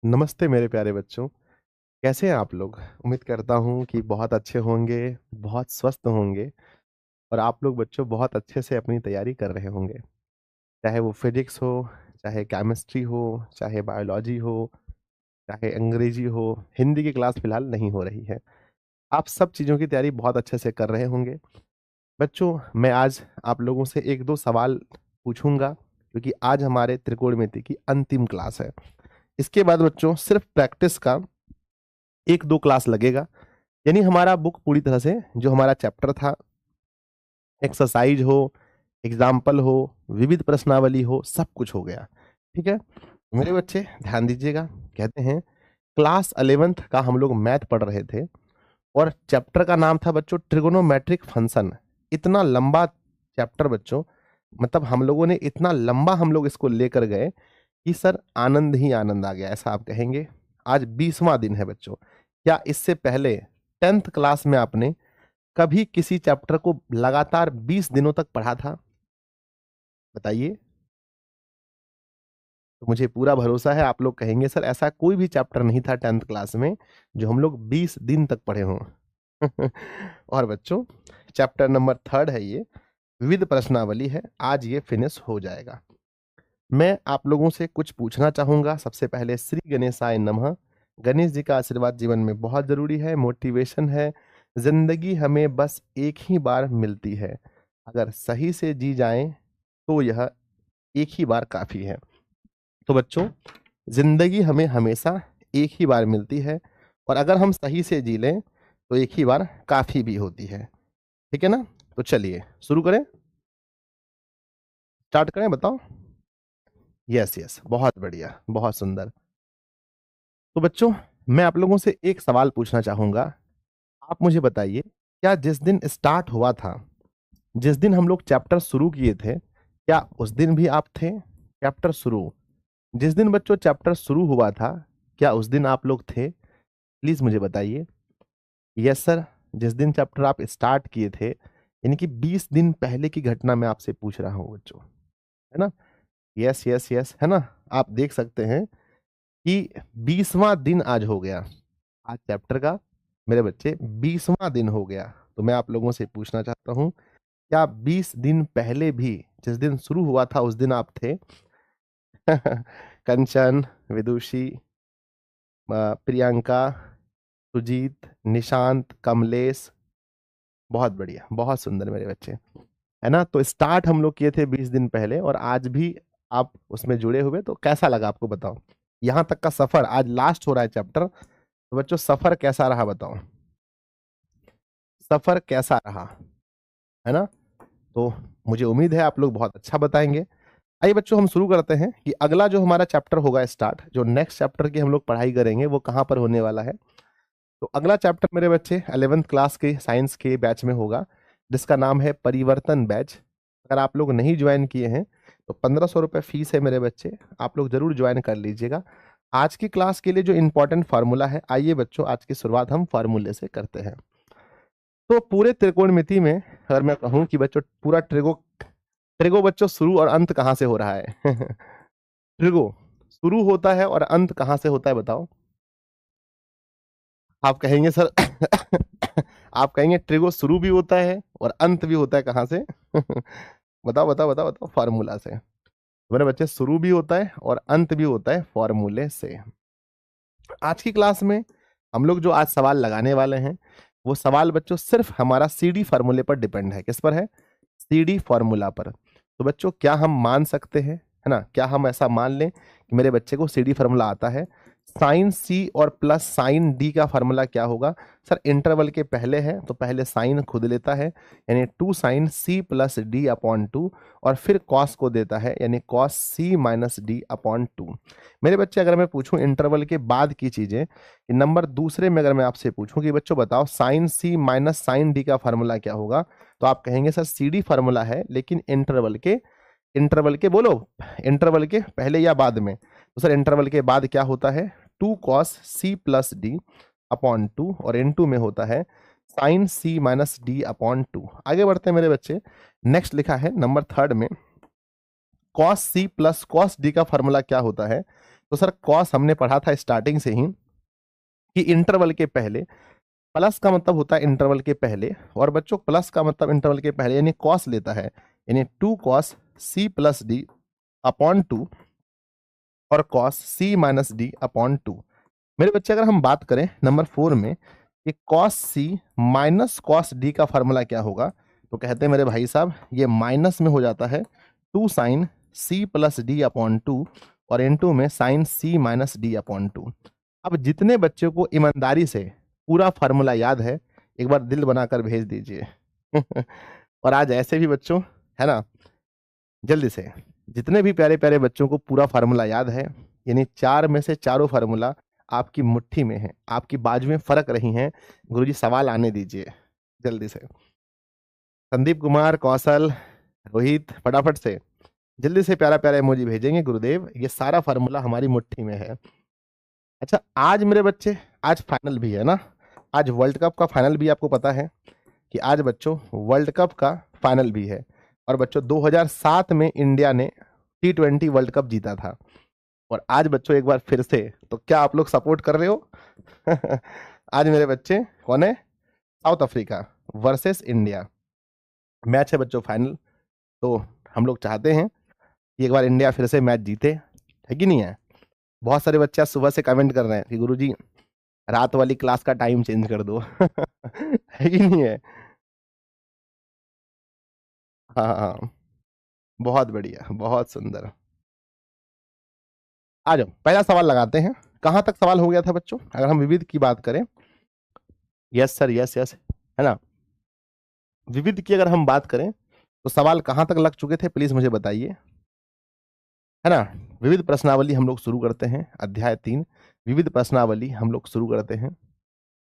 नमस्ते मेरे प्यारे बच्चों, कैसे हैं आप लोग? उम्मीद करता हूँ कि बहुत अच्छे होंगे, बहुत स्वस्थ होंगे और आप लोग बच्चों बहुत अच्छे से अपनी तैयारी कर रहे होंगे। चाहे वो फिज़िक्स हो, चाहे केमिस्ट्री हो, चाहे बायोलॉजी हो, चाहे अंग्रेजी हो, हिंदी की क्लास फ़िलहाल नहीं हो रही है। आप सब चीज़ों की तैयारी बहुत अच्छे से कर रहे होंगे। बच्चों, मैं आज आप लोगों से 1-2 सवाल पूछूँगा क्योंकि आज हमारे त्रिकोणमिति की अंतिम क्लास है। इसके बाद बच्चों सिर्फ़ प्रैक्टिस का 1-2 क्लास लगेगा। यानी हमारा बुक पूरी तरह से जो हमारा चैप्टर था, एक्सरसाइज हो, एग्जाम्पल हो, विविध प्रश्नावली हो, सब कुछ हो गया। ठीक है? मेरे बच्चे ध्यान दीजिएगा, कहते हैं क्लास 11th का हम लोग मैथ पढ़ रहे थे और चैप्टर का नाम था बच्चों ट्रिगोनोमेट्रिक फंक्शन। इतना लंबा चैप्टर बच्चों, मतलब हम लोगों ने इतना लंबा हम लोग इसको लेकर गए कि सर आनंद ही आनंद आ गया, ऐसा आप कहेंगे। आज 20वां दिन है बच्चों। क्या इससे पहले 10th क्लास में आपने कभी किसी चैप्टर को लगातार 20 दिनों तक पढ़ा था? बताइए। तो मुझे पूरा भरोसा है आप लोग कहेंगे सर ऐसा कोई भी चैप्टर नहीं था 10th क्लास में जो हम लोग 20 दिन तक पढ़े हों। और बच्चों चैप्टर नंबर 3 है ये, विविध प्रश्नावली है, आज ये फिनिश हो जाएगा। मैं आप लोगों से कुछ पूछना चाहूंगा। सबसे पहले श्री गणेशाय नमः। गणेश जी का आशीर्वाद जीवन में बहुत जरूरी है, मोटिवेशन है। जिंदगी हमें बस एक ही बार मिलती है, अगर सही से जी जाएं तो यह एक ही बार काफी है। तो बच्चों जिंदगी हमें हमेशा एक ही बार मिलती है और अगर हम सही से जी लें तो एक ही बार काफी भी होती है। ठीक है ना? तो चलिए शुरू करें, स्टार्ट करें, बताओ। यस यस, बहुत बढ़िया, बहुत सुंदर। तो बच्चों मैं आप लोगों से एक सवाल पूछना चाहूंगा। आप मुझे बताइए, क्या जिस दिन स्टार्ट हुआ था, जिस दिन हम लोग चैप्टर शुरू किए थे, क्या उस दिन भी आप थे? चैप्टर शुरू, जिस दिन बच्चों चैप्टर शुरू हुआ था, क्या उस दिन आप लोग थे? प्लीज मुझे बताइए। यस सर, जिस दिन चैप्टर आप स्टार्ट किए थे, यानी कि 20 दिन पहले की घटना मैं आपसे पूछ रहा हूं बच्चों, है ना? यस यस यस, है ना? आप देख सकते हैं कि 20वां दिन आज हो गया, आज चैप्टर का मेरे बच्चे 20वां दिन हो गया। तो मैं आप लोगों से पूछना चाहता हूँ, क्या 20 दिन पहले भी जिस दिन शुरू हुआ था उस दिन आप थे? कंचन, विदुषी, प्रियंका, सुजीत, निशांत, कमलेश, बहुत बढ़िया, बहुत सुंदर मेरे बच्चे, है ना? तो स्टार्ट हम लोग किए थे 20 दिन पहले और आज भी आप उसमें जुड़े हुए, तो कैसा लगा आपको बताओ? यहाँ तक का सफर, आज लास्ट हो रहा है चैप्टर, तो बच्चों सफर कैसा रहा बताओ? सफर कैसा रहा, है ना? तो मुझे उम्मीद है आप लोग बहुत अच्छा बताएंगे। आइए बच्चों हम शुरू करते हैं कि अगला जो हमारा चैप्टर होगा स्टार्ट, जो नेक्स्ट चैप्टर की हम लोग पढ़ाई करेंगे वो कहाँ पर होने वाला है। तो अगला चैप्टर मेरे बच्चे 11th क्लास के साइंस के बैच में होगा, जिसका नाम है परिवर्तन बैच। अगर आप लोग नहीं ज्वाइन किए हैं तो 1500 रुपये फीस है मेरे बच्चे, आप लोग जरूर ज्वाइन कर लीजिएगा। आज की क्लास के लिए जो इंपॉर्टेंट फार्मूला है, आइए बच्चों आज की शुरुआत हम फार्मूले से करते हैं। तो पूरे त्रिकोणमिति में अगर मैं कहूं कि बच्चों पूरा ट्रिगो, ट्रिगो बच्चों शुरू और अंत कहाँ से हो रहा है? ट्रिगो शुरू होता है और अंत कहाँ से होता है बताओ? आप कहेंगे सर आप कहेंगे ट्रिगो शुरू भी होता है और अंत भी होता है कहाँ से? बताओ बताओ बताओ बताओ, फार्मूला से। मेरे बच्चे शुरू भी होता है और अंत भी होता है फॉर्मूले से। आज की क्लास में हम लोग जो आज सवाल लगाने वाले हैं वो सवाल बच्चों सिर्फ हमारा सीडी फार्मूले पर डिपेंड है। किस पर है? सीडी फार्मूला पर। तो बच्चों क्या हम मान सकते हैं, है ना, क्या हम ऐसा मान लें कि मेरे बच्चे को सीडी फार्मूला आता है? साइन सी और प्लस साइन डी का फार्मूला क्या होगा? सर इंटरवल के पहले है तो पहले साइन खुद लेता है, यानी 2 sine C plus D upon 2, और फिर कॉस को देता है, यानी cos C minus D upon 2। मेरे बच्चे अगर मैं पूछूं इंटरवल के बाद की चीजें, नंबर दूसरे में अगर मैं आपसे पूछूं कि बच्चों बताओ sign C minus sine D का फार्मूला क्या होगा, तो आप कहेंगे सर सी डी फार्मूला है, लेकिन इंटरवल के बोलो, इंटरवल के पहले या बाद में? तो सर इंटरवल के बाद क्या होता है? 2 cos C plus D upon 2, और इनटू में होता है sine C minus D upon 2। आगे बढ़ते हैं मेरे बच्चे, नेक्स्ट लिखा है नंबर 3 में, cos C plus cos D का फार्मूला क्या होता है? तो सर कॉस हमने पढ़ा था स्टार्टिंग से ही कि इंटरवल के पहले, प्लस का मतलब होता है इंटरवल के पहले, और बच्चों प्लस का मतलब इंटरवल के पहले यानी कॉस लेता है, यानी 2 cos C plus D upon 2 और cos C minus D upon 2। मेरे बच्चे अगर हम बात करें नंबर 4 में कि cos C minus cos D का फॉर्मूला क्या होगा, तो कहते हैं मेरे भाई साहब ये माइनस में हो जाता है 2 sine C plus D upon 2 और इनटू में sine C minus D upon 2। अब जितने बच्चों को ईमानदारी से पूरा फार्मूला याद है एक बार दिल बनाकर भेज दीजिए और आज ऐसे भी बच्चों है ना, जल्दी से जितने भी प्यारे प्यारे बच्चों को पूरा फार्मूला याद है, यानी 4 में से चारों फार्मूला आपकी मुट्ठी में है, आपकी बाजू में फरक रही हैं, गुरुजी सवाल आने दीजिए जल्दी से। संदीप कुमार, कौशल, रोहित, फटाफट से जल्दी से प्यारा प्यारा इमोजी भेजेंगे। गुरुदेव ये सारा फार्मूला हमारी मुट्ठी में है। अच्छा आज मेरे बच्चे, आज फाइनल भी है ना, आज वर्ल्ड कप का फाइनल भी आपको पता है कि आज बच्चों वर्ल्ड कप का फाइनल भी है। और बच्चों 2007 में इंडिया ने T20 वर्ल्ड कप जीता था, और आज बच्चों एक बार फिर से, तो क्या आप लोग सपोर्ट कर रहे हो आज मेरे बच्चे कौन है, south Africa versus India match है बच्चों फाइनल। तो हम लोग चाहते हैं कि एक बार इंडिया फिर से मैच जीते, है कि नहीं है। बहुत सारे बच्चे आज सुबह से कमेंट कर रहे हैं कि गुरुजी रात वाली क्लास का टाइम चेंज कर दो है कि नहीं है। हाँ हाँ बहुत बढ़िया, बहुत सुंदर। आ जाओ पहला सवाल लगाते हैं। कहां तक सवाल हो गया था बच्चों, अगर हम विविध की बात करें। यस सर, यस यस, है ना। विविध की अगर हम बात करें तो सवाल कहां तक लग चुके थे प्लीज मुझे बताइए, है ना। विविध प्रश्नावली हम लोग शुरू करते हैं, अध्याय 3 विविध प्रश्नावली हम लोग शुरू करते हैं।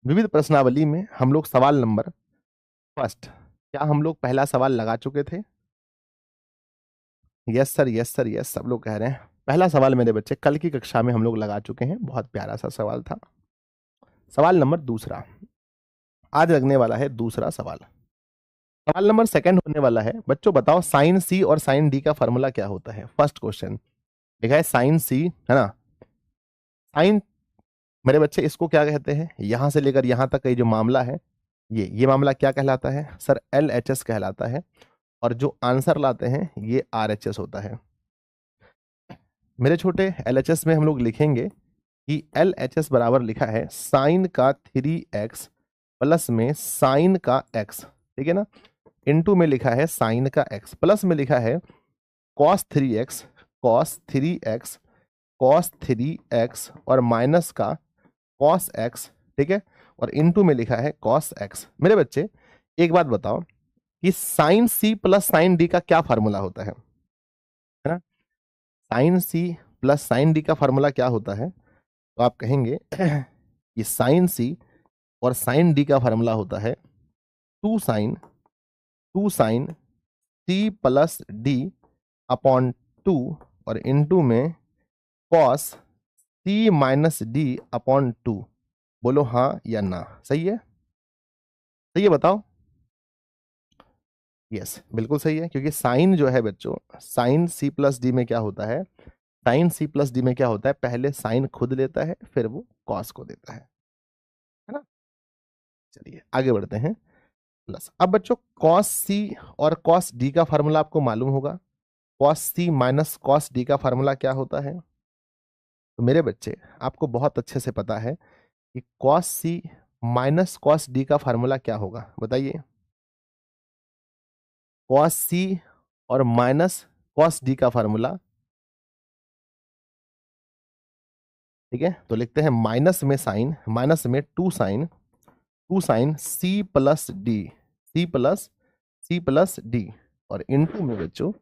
विविध प्रश्नावली में हम लोग सवाल नंबर फर्स्ट, क्या हम लोग पहला सवाल लगा चुके थे। Yes sir, yes sir, yes सब लोग कह रहे हैं। पहला सवाल मेरे बच्चे कल की कक्षा में हम लोग लगा चुके हैं, बहुत प्यारा सा सवाल था। सवाल नंबर दूसरा आज लगने वाला है, दूसरा सवाल। सवाल नंबर सेकंड होने वाला है बच्चों, बताओ साइन सी और साइन डी का फॉर्मूला क्या होता है। फर्स्ट क्वेश्चन लिखा है साइन सी, है ना। साइन मेरे बच्चे इसको क्या कहते हैं, यहां से लेकर यहां तक का ये जो मामला है, ये मामला क्या कहलाता है सर, LHS कहलाता है। और जो आंसर लाते हैं ये RHS होता है। मेरे छोटे LHS में हम लोग लिखेंगे कि LHS बराबर लिखा है साइन का 3x प्लस में साइन का x, ठीक है ना, इनटू में लिखा है साइन का x, प्लस में लिखा है cos 3x cos 3x cos 3x और माइनस का cos x, ठीक है, और इनटू में लिखा है cos x। मेरे बच्चे एक बात बताओ कि sine C plus sine D का क्या फार्मूला होता है ना। Sine C plus sine D का फार्मूला क्या होता है, तो आप कहेंगे कि साइन C और साइन D का फार्मूला होता है 2 sine C plus D upon 2 और इनटू में cos C minus D upon 2। बोलो हाँ या ना, सही है, सही है बताओ। यस बिल्कुल सही है, क्योंकि साइन जो है बच्चों, साइन C प्लस डी में क्या होता है, साइन C प्लस डी में क्या होता है, पहले साइन खुद लेता है फिर वो कॉस को देता है ना। चलिए आगे बढ़ते हैं। प्लस अब बच्चों कॉस C और कॉस D का फार्मूला आपको मालूम होगा। Cos C minus cos D का फार्मूला क्या होता है, तो मेरे बच्चे आपको बहुत अच्छे से पता है कि cos C minus cos D का फार्मूला क्या होगा, बताइए। कॉस C और माइनस कॉस D का फार्मूला, ठीक है, तो लिखते हैं माइनस में साइन, माइनस में 2 sine C plus D, C plus D और इनटू में बच्चों,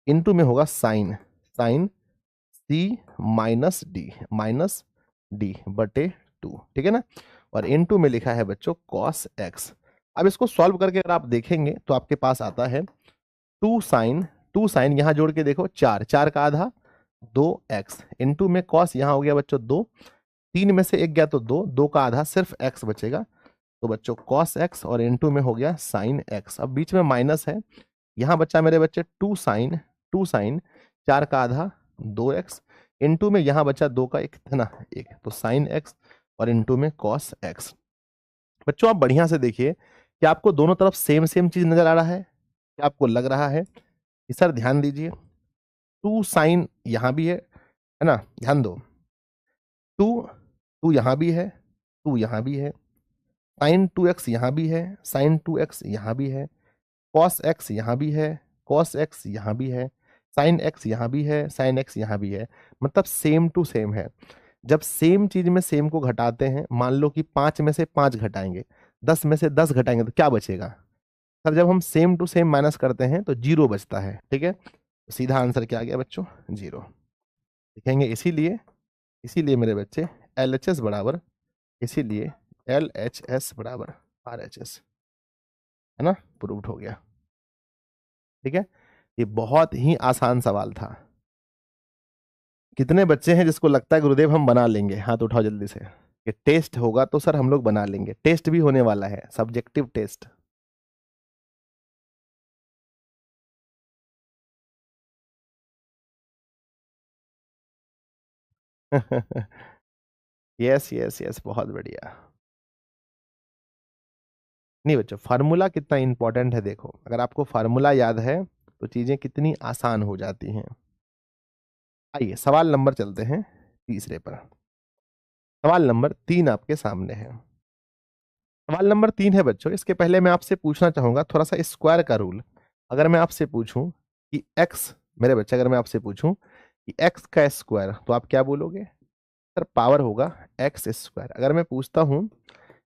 इनटू में होगा साइन C माइनस डी बटे 2, ठीक है ना, और इनटू में लिखा है बच्चों cos x। अब इसको सॉल्व करके अगर आप देखेंगे तो आपके पास आता है 2 साइन यहां जोड़ के देखो 4 का आधा 2x इनटू में cos यहां हो गया बच्चों 2, 3 में से 1 गया तो 2 का आधा सिर्फ x बचेगा, तो बच्चों cos x और इनटू में हो गया sin x। अब बीच में माइनस है, यहां बच्चा मेरे बच्चे 2 साइन 4 का आधा 2x इनटू में यहाँ बचा 2 का 1 है ना, 1, तो साइन एक्स और इनटू में कॉस एक्स। बच्चों आप बढ़िया से देखिए कि आपको दोनों तरफ सेम सेम चीज नजर आ रहा है, क्या आपको लग रहा है कि सर ध्यान दीजिए 2 साइन यहाँ भी है ना, ध्यान दो 2 2 यहाँ भी है, 2 यहाँ भी है, साइन 2x यहाँ भी है, साइन 2x यहाँ भी है, कॉस एक्स यहाँ भी है, कॉस एक्स यहाँ भी है, साइन एक्स यहाँ भी है, साइन एक्स यहाँ भी है, मतलब सेम टू सेम है। जब सेम चीज में सेम को घटाते हैं, मान लो कि 5 में से 5 घटाएंगे, 10 में से 10 घटाएंगे तो क्या बचेगा सर? जब हम सेम टू सेम माइनस करते हैं तो 0 बचता है, ठीक है, तो सीधा आंसर क्या आ गया बच्चों? 0 लिखेंगे। इसीलिए इसीलिए मेरे बच्चे LHS बराबर, इसीलिए LHS बराबर RHS, है ना, प्रूव्ड हो गया। ठीक है, ये बहुत ही आसान सवाल था। कितने बच्चे हैं जिसको लगता है गुरुदेव हम बना लेंगे? हाथ उठाओ जल्दी से। कि टेस्ट होगा तो सर हम लोग बना लेंगे। टेस्ट भी होने वाला है, subjective test. Yes yes yes, बहुत बढ़िया। नहीं बच्चों, फार्मूला कितना इंपॉर्टेंट है देखो, अगर आपको फार्मूला याद है तो चीजें कितनी आसान हो जाती हैं। आइए सवाल नंबर चलते हैं तीसरे पर। सवाल नंबर 3 आपके सामने है। सवाल नंबर 3 है बच्चों, इसके पहले मैं आपसे पूछना चाहूंगा थोड़ा सा स्क्वायर का रूल। अगर मैं आपसे पूछूं कि x, मेरे बच्चे अगर मैं आपसे पूछूं कि x का स्क्वायर, तो आप क्या बोलोगे? सर पावर होगा एक्स स्क्वायर। अगर मैं पूछता हूं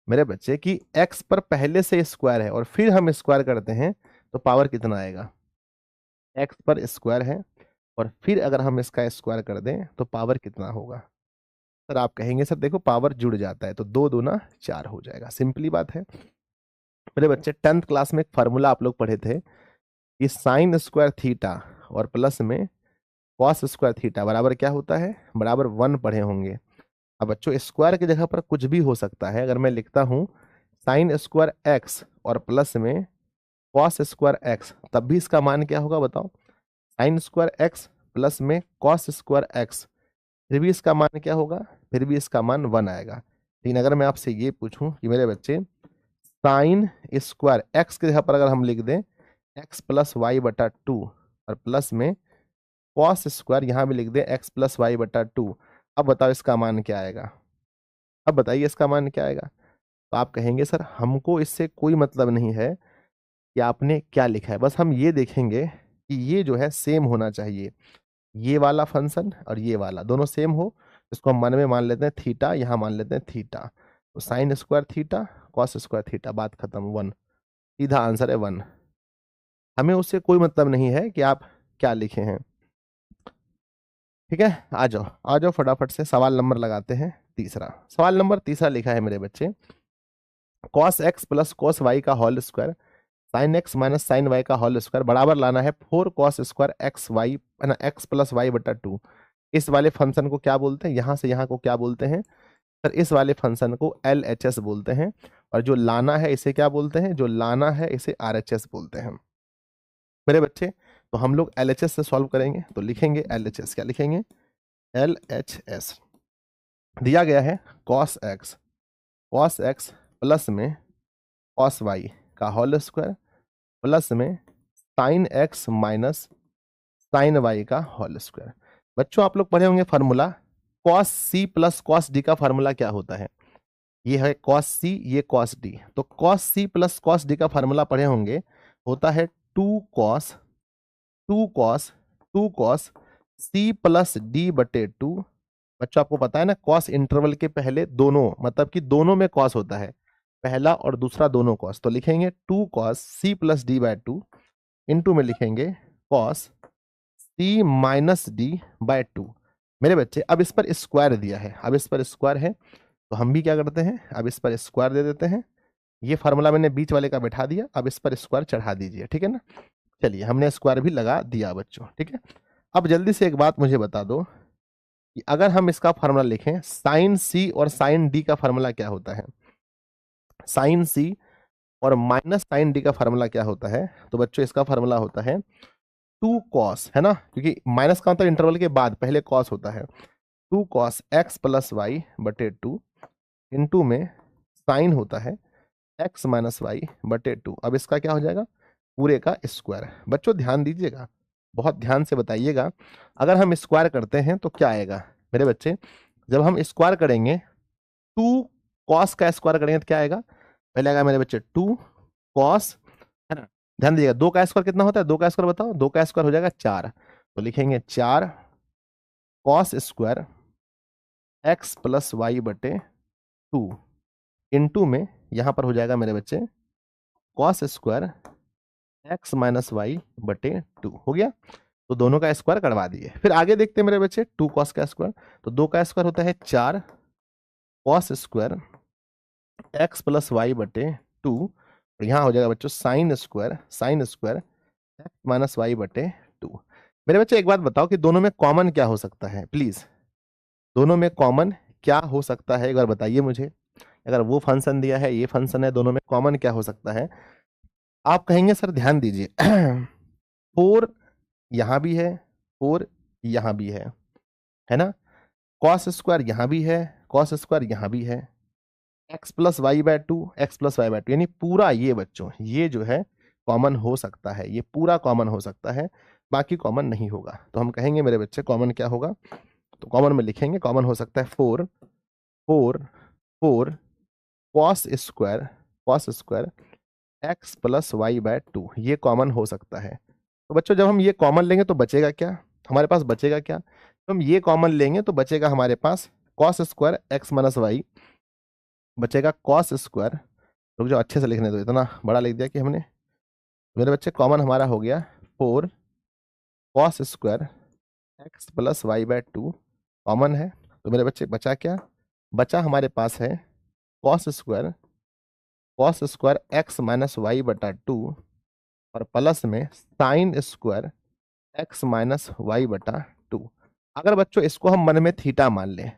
मेरे बच्चे कि x पर पहले से स्क्वायर है और फिर हम स्क्वायर करते हैं तो पावर कितना आएगा? x पर स्क्वायर है और फिर अगर हम इसका स्क्वायर कर दें तो पावर कितना होगा? सर आप कहेंगे सर देखो पावर जुड़ जाता है तो 2 दूना 4 हो जाएगा। सिंपली बात है मेरे बच्चे, 10th क्लास में एक फार्मूला आप लोग पढ़े थे कि साइन स्क्वायर थीटा और प्लस में कॉस स्क्वायर थीटा बराबर क्या होता है? बराबर 1 पढ़े होंगे। अब बच्चों स्क्वायर की जगह पर कुछ भी हो सकता है। अगर मैं लिखता हूं साइन स्क्वायर एक्स और प्लस में कॉस स्क्वायर एक्स, तब भी इसका मान क्या होगा बताओ? साइन स्क्वायर एक्स प्लस में कॉस स्क्वायर एक्स, फिर भी इसका मान क्या होगा? फिर भी इसका मान 1 आएगा। लेकिन अगर मैं आपसे ये पूछूं कि मेरे बच्चे साइन स्क्वायर एक्स की जगह पर अगर हम लिख दें एक्स प्लस वाई बटा 2 और प्लस में कॉस स्क्वायर यहां भी लिख दें एक्स प्लस वाई बटा 2, अब बताओ इसका मान क्या आएगा? अब बताइए इसका मान क्या आएगा? तो आप कहेंगे सर हमको इससे कोई मतलब नहीं है कि आपने क्या लिखा है, बस हम ये देखेंगे कि ये जो है सेम होना चाहिए। ये वाला फंक्शन और ये वाला दोनों सेम हो, इसको हम मन में मान लेते हैं थीटा, यहां मान लेते हैं थीटा, तो sine square theta cos square theta, बात खत्म, 1। सीधा आंसर है 1। हमें उससे कोई मतलब नहीं है कि आप क्या लिखे हैं। ठीक है, आ जाओ आ जाओ फटाफट से सवाल नंबर लगाते हैं तीसरा। सवाल नंबर तीसरा लिखा है मेरे बच्चे, cos x plus cos Y का whole square sine x minus sine Y का होल स्क्वायर बराबर लाना है 4 कॉस स्क्वायर एक्स वाई, है ना, एक्स प्लस वाई बटा 2। इस वाले फंक्शन को क्या बोलते हैं? यहां से यहां को क्या बोलते हैं? सर इस वाले फंक्शन को LHS बोलते हैं, और जो लाना है इसे क्या बोलते हैं? जो लाना है इसे RHS बोलते हैं मेरे बच्चे। तो हम लोग LHS से सॉल्व करेंगे, तो लिखेंगे LHS, क्या लिखेंगे? LHS दिया गया है कॉस एक्स प्लस में कॉस वाई का होल स्क्वायर प्लस में sine x minus sine Y का होल स्क्वायर। बच्चों आप लोग पढ़े होंगे formula, cos C plus cos D का फार्मूला क्या होता है? ये है कॉस सी, ये कॉस डी, तो cos C plus cos D का फार्मूला पढ़े होंगे, होता है 2 cos 2 cos 2 cos C plus D बटे 2। बच्चों आपको पता है ना, कॉस इंटरवल के पहले दोनों, मतलब कि दोनों में कॉस होता है, पहला और दूसरा दोनों कॉस, तो लिखेंगे 2 cos C plus D by 2 into में लिखेंगे cos C minus D by 2। मेरे बच्चे अब इस पर स्क्वायर दिया है, अब इस पर स्क्वायर है तो हम भी क्या करते हैं, अब इस पर स्क्वायर दे देते हैं। ये फार्मूला मैंने बीच वाले का बैठा दिया, अब इस पर स्क्वायर चढ़ा दीजिए, ठीक है ना। चलिए हमने स्क्वायर भी लगा दिया बच्चों, ठीक है। अब जल्दी से एक बात मुझे बता दो कि अगर हम इसका फार्मूला लिखें, साइन सी और साइन डी का फार्मूला क्या होता है? साइन सी और माइनस साइन डी का फार्मूला क्या होता है? तो बच्चों इसका फार्मूला होता है 2 कॉस, है ना, क्योंकि माइनस का मतलब इंटरवल के बाद पहले कॉस होता है। 2 कॉस एक्स प्लस वाई बटे 2 इंटू में साइन होता है एक्स माइनस वाई बटे 2। अब इसका क्या हो जाएगा, पूरे का स्क्वायर। बच्चों ध्यान दीजिएगा, बहुत ध्यान से बताइएगा, अगर हम स्क्वायर करते हैं तो क्या आएगा मेरे बच्चे, जब हम स्क्वायर करेंगे 2 कॉस का स्क्वायर करेंगे तो क्या आएगा, पहले आएगा मेरे बच्चे 2 कॉस, है ना। ध्यान दीजिएगा 2 का स्क्वायर कितना होता है, 2 का स्क्वायर बताओ, 2 का स्क्वायर हो जाएगा 4, तो लिखेंगे 4 cos square x plus Y बटे 2 इंटू में यहां पर हो जाएगा मेरे बच्चे cos square x minus Y बटे 2 हो गया। तो दोनों का स्क्वायर करवा दिए। फिर आगे देखते हैं मेरे बच्चे 2 कॉस का स्क्वायर, तो 2 का स्क्वायर होता है 4 cos square x plus Y बटे 2, और यहाँ हो जाएगा बच्चों sine square x minus Y बटे 2। मेरे बच्चे एक बात बताओ कि दोनों में कॉमन क्या हो सकता है, प्लीज दोनों में कॉमन क्या हो सकता है एक बार बताइए मुझे। अगर वो फंक्शन दिया है, ये फंक्शन है, दोनों में कॉमन क्या हो सकता है। आप कहेंगे सर ध्यान दीजिए 4 यहां भी है, 4 यहां भी है ना, कॉस स्क्वायर यहां भी है, कॉस स्क्वायर यहां भी है, X plus Y by 2 X plus Y by 2, यानी पूरा ये बच्चों ये जो है कॉमन हो सकता है, ये पूरा कॉमन हो सकता है, बाकी कॉमन नहीं होगा। तो हम कहेंगे मेरे बच्चे कॉमन क्या होगा, तो कॉमन में लिखेंगे कॉमन हो सकता है 4 4 4 cos square x plus Y by 2, ये कॉमन हो सकता है। तो बच्चों जब हम ये कॉमन लेंगे तो बचेगा क्या, हमारे पास बचेगा क्या, तो हम ये कॉमन लेंगे तो बचेगा हमारे पास cos square x minus y, बचेगा कॉस स्क्वायर, रुक जाओ अच्छे से लिखने दो, इतना बड़ा लिख दिया कि हमने। मेरे बच्चे कॉमन हमारा हो गया 4 cos square x plus Y by 2 common है। तो मेरे बच्चे बचा क्या, बचा हमारे पास है cos square x minus Y बटा 2 और प्लस में sine square x minus Y बटा 2। अगर बच्चों इसको हम मन में थीटा मान लें,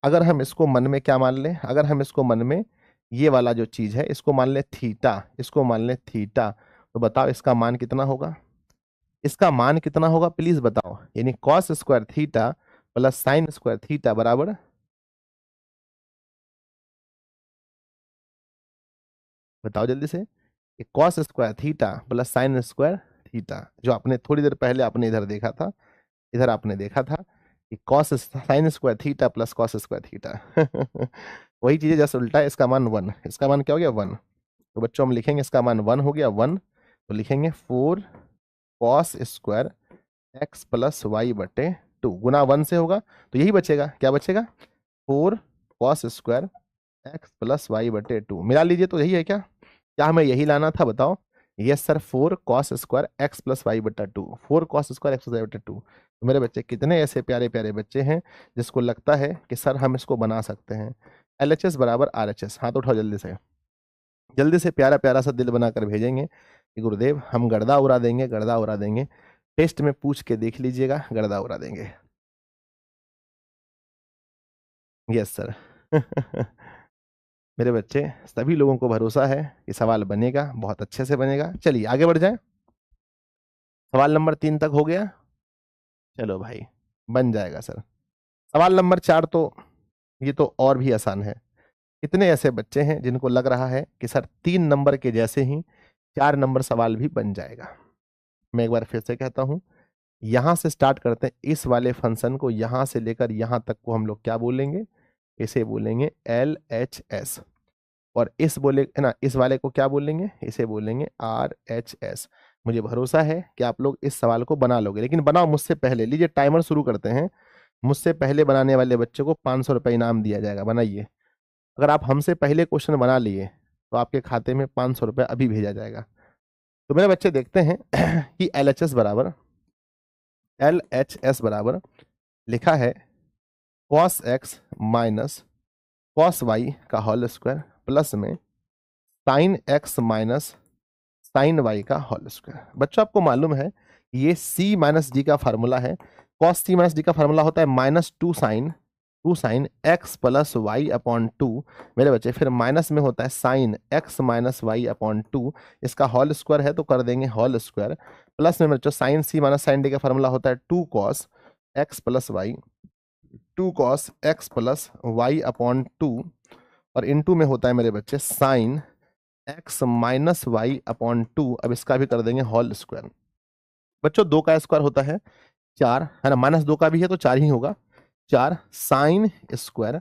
अगर हम इसको मन में क्या मान लें, अगर हम इसको मन में ये वाला जो चीज है इसको मान लें थीटा, इसको मान लें थीटा, तो बताओ इसका मान कितना होगा, इसका मान कितना होगा प्लीज बताओ, यानी cos square theta plus sine square theta बराबर, बताओ जल्दी से, cos square theta plus sine square theta, जो आपने थोड़ी देर पहले आपने इधर देखा था, इधर आपने देखा था कि cos sine square theta plus cos square theta वही चीज है जस्ट उल्टा है, इसका मान 1, इसका मान क्या हो गया 1। तो बच्चों हम लिखेंगे इसका मान 1 हो गया 1, तो लिखेंगे 4 cos square x plus Y बटे 2 गुना 1 से होगा, तो यही बचेगा, क्या बचेगा 4 cos square x plus Y बटे 2, मिला लीजिए तो यही है क्या, क्या हमें यही लाना था बताओ, yes sir 4 cos square x plus y बटा 2, 4 cos square x plus y बटा 2। तो मेरे बच्चे कितने ऐसे प्यारे प्यारे बच्चे हैं जिसको लगता है कि सर हम इसको बना सकते हैं, LHS बराबर RHS, हाथ उठाओ जल्दी से प्यारा प्यारा सा दिल बनाकर भेजेंगे कि गुरुदेव हम गर्दा उड़ा देंगे, गर्दा उड़ा देंगे, टेस्ट में पूछ के देख लीजिएगा, गर्दा उड़ा देंगे। यस सर मेरे बच्चे सभी लोगों को भरोसा है कि सवाल बनेगा, बहुत अच्छे से बनेगा। चलिए आगे बढ़ जाए, सवाल नंबर 3 तक हो गया, चलो भाई बन जाएगा सर। सवाल नंबर 4 तो ये तो और भी आसान है। कितने ऐसे बच्चे हैं जिनको लग रहा है कि सर 3 नंबर के जैसे ही 4 नंबर सवाल भी बन जाएगा। मैं एक बार फिर से कहता हूं, यहां से स्टार्ट करते हैं, इस वाले फंक्शन को यहां से लेकर यहां तक को हम लोग क्या बोलेंगे, इसे बोलेंगे LHS, और इस बोले है ना, इस वाले को क्या बोलेंगे, इसे बोलेंगे RHS। मुझे भरोसा है कि आप लोग इस सवाल को बना लोगे, लेकिन बनाओ मुझसे पहले। लीजिए टाइमर शुरू करते हैं, मुझसे पहले बनाने वाले बच्चे को 500 रुपये इनाम दिया जाएगा, बनाइए। अगर आप हमसे पहले क्वेश्चन बना लिए तो आपके खाते में 500 रुपये अभी भेजा जाएगा। तो मेरे बच्चे देखते हैं कि LHS बराबर लिखा है cos x minus cos y का होल स्क्वायर प्लस में sin x minus sin y का होल स्क्वायर। बच्चों आपको मालूम है ये c माइनस डी का फार्मूला है, cos c माइनस डी का फार्मूला होता है -2 sin two sine x plus y upon two मेरे बच्चे, फिर माइनस में होता है sine x minus y upon two, इसका होल स्क्वायर है तो कर देंगे होल स्क्वायर, प्लस में बच्चों sine C minus sine D का फॉर्मूला होता है two cos x plus y, two cos x plus y upon two, और इनटू में होता है मेरे बच्चे sine x minus y upon two, अब इसका भी कर देंगे होल स्क्वायर। बच्चों दो का स्क्वायर होता है चार, है ना, माइनस दो का भी है तो चार ही होगा, चार sine square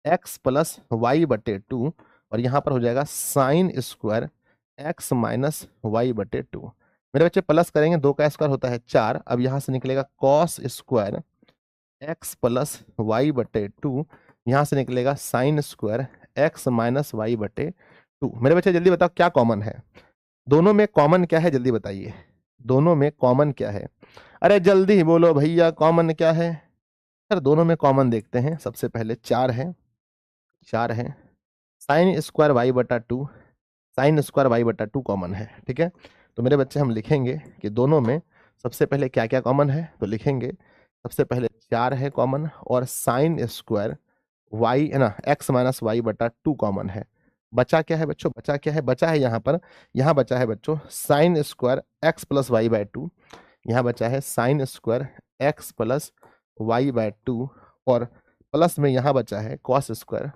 x plus Y बटे टू, और यहाँ पर हो जाएगा sine square x minus Y बटे टू। मेरे बच्चे प्लस करेंगे, दो का स्क्वायर होता है चार, अब यहाँ से निकलेगा cos square x plus Y बटे टू, यहाँ से निकलेगा sine square x minus Y बटे टू। मेरे बच्चे जल्दी बताओ क्या कॉमन है, दोनों में कॉमन क्या है, जल्दी बताइए, दोनों में कॉमन क्या है, अरे जल्दी बोलो भैया कॉमन क्या है। सर दोनों में कॉमन देखते हैं, सबसे पहले चार है, चार है, साइन स्क्वायर वाई बटा टू, साइन स्क्वायर वाई बटा टू कॉमन है, ठीक है। तो मेरे बच्चे हम लिखेंगे कि दोनों में सबसे पहले क्या क्या कॉमन है, तो लिखेंगे सबसे पहले चार है कॉमन, और साइन स्क्वायर वाई है ना एक्स माइनस वाई बटा टू कॉमन है। बचा क्या है बच्चों, बचा क्या है, बचा है यहाँ पर, यहाँ बचा है बच्चों sine square x plus Y by two, यहाँ बचा है sine square x plus Y by two, और प्लस में यहाँ बचा है कॉस स्क्वायर,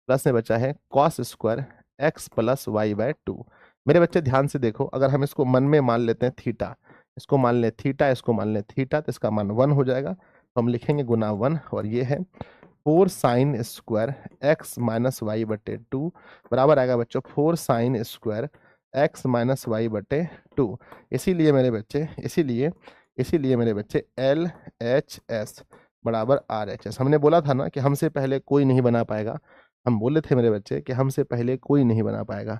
प्लस में बचा है cos square x plus Y by two. मेरे बच्चे ध्यान से देखो, अगर हम इसको मन में मान लेते हैं थीटा, इसको मान ले थीटा, इसको मान ले थीटा, तो इसका मान वन हो जाएगा, तो हम लिखेंगे गुना वन, और ये है four sine square x minus Y बटे टू बराबर आएगा बच्चों four sine square x minus Y बटे टू। इसीलिए मेरे बच्चे, इसीलिए मेरे बच्चे एल एच एस बराबर आर एच एस। हमने बोला था ना कि हमसे पहले कोई नहीं बना पाएगा, हम बोले थे मेरे बच्चे कि हमसे पहले कोई नहीं बना पाएगा,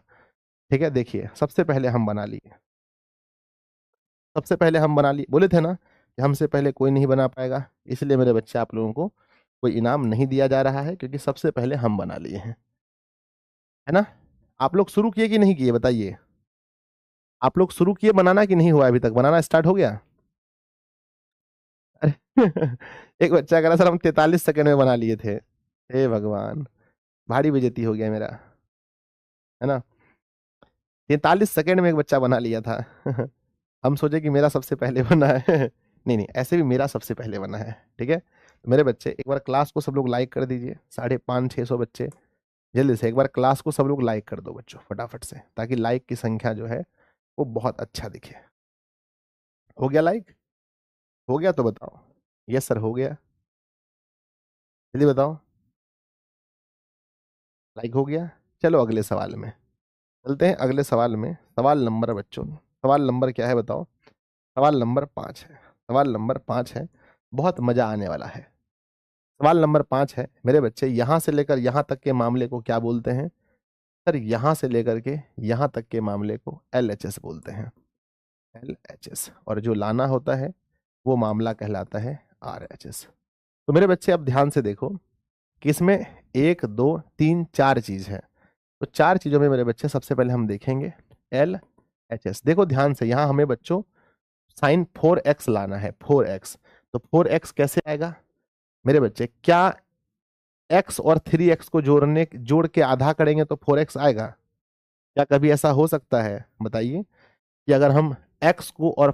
ठीक है। देखिए सबसे पहले हम बना लिए, सबसे पहले हम बना लिए, बोले थे ना कि हमसे पहले कोई नहीं बना पाएगा, इसलिए मेरे बच्चे आप लोगों को कोई इनाम नहीं दिया जा रहा है, क्योंकि सबसे पहले हम बना लिए हैं, है ना। आप लोग शुरू किए कि नहीं किए बताइए, आप लोग शुरू किए बनाना कि नहीं हुआ, अभी तक बनाना स्टार्ट हो गया। अरे एक बच्चा कह रहा सर हम 43 सेकंड में बना लिए थे, हे भगवान, भारी बेइज्जती हो गया मेरा, है ना। 43 सेकंड में एक बच्चा बना लिया था हम सोचे कि मेरा सबसे पहले बना है नहीं नहीं, ऐसे भी मेरा सबसे पहले बना है, ठीक है। तो मेरे बच्चे एक बार क्लास को सब लोग लाइक कर दीजिए, 550-600 बच्चे, जल्दी से एक बार क्लास को सब लोग लाइक कर दो बच्चों फटाफट से, ताकि लाइक की संख्या जो है वो बहुत अच्छा दिखे। हो गया लाइक, हो गया तो बताओ, यस सर हो गया, जल्दी बताओ, लाइक हो गया। चलो अगले सवाल में चलते हैं, अगले सवाल में, सवाल नंबर बच्चों, सवाल नंबर क्या है बताओ, सवाल नंबर 5 है, सवाल नंबर 5 है, बहुत मजा आने वाला है। सवाल नंबर 5 है मेरे बच्चे, यहां से लेकर यहां तक के मामले को क्या बोलते हैं, सर यहां से लेकर के यहां तक के मामले को LHS बोलते हैं, LHS, और जो लाना होता है वो मामला कहलाता है RHS। तो मेरे बच्चे अब ध्यान से देखो कि इसमें एक दो तीन चार चीज है, तो चार चीजों में मेरे बच्चे सबसे पहले हम देखेंगे LHS। देखो ध्यान से, यहां हमें बच्चों साइन 4x लाना है, 4x, तो 4x कैसे आएगा मेरे बच्चे, क्या x और 3x को जोड़ के आधा करेंगे तो 4x आएगा, क्या कभी ऐसा हो सकता है बताइए, कि अगर हम x को और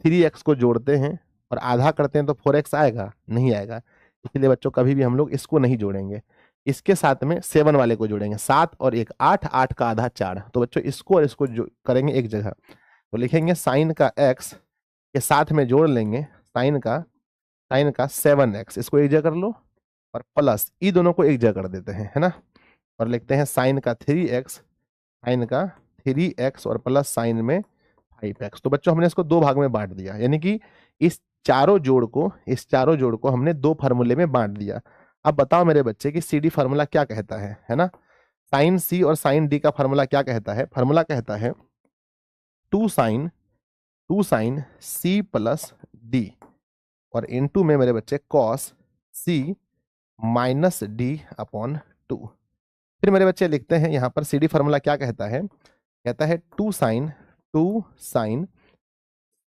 3x को जोड़ते हैं और आधा करते हैं तो 4x आएगा, नहीं आएगा। इसलिए बच्चों कभी भी हम लोग इसको नहीं जोड़ेंगे, इसके साथ में 7 वाले को जोड़ेंगे, 7 और 1 8, 8 का आधा 4, तो बच्चों इसको और इसको करेंगे एक जगह, तो लिखेंगे साइन का x के साथ में जोड़ लेंगे साइन का 7x, इसको एक जगह कर लो, और प्लस ई दोनों को एक जगह कर देते हैं, है ना, और लिखते हैं साइन का 3x, साइन का 3x और प्लस साइन में 5x। तो बच्चों हमने इसको दो भाग में बांट दिया, यानी कि इस चारों जोड़ को हमने दो फार्मूले में बांट दिया। अब बताओ मेरे बच्चे कि CD फार्मूला क्या कहता है ना, साइन C और साइन D का फार्मूला क्या कहता है, फार्मूला कहता है two sine C plus D, और इनटू में मेरे बच्चे cos C minus D upon 2। फिर मेरे बच्चे लिखते हैं यहां पर CD फार्मूला क्या कहता है, कहता है two sine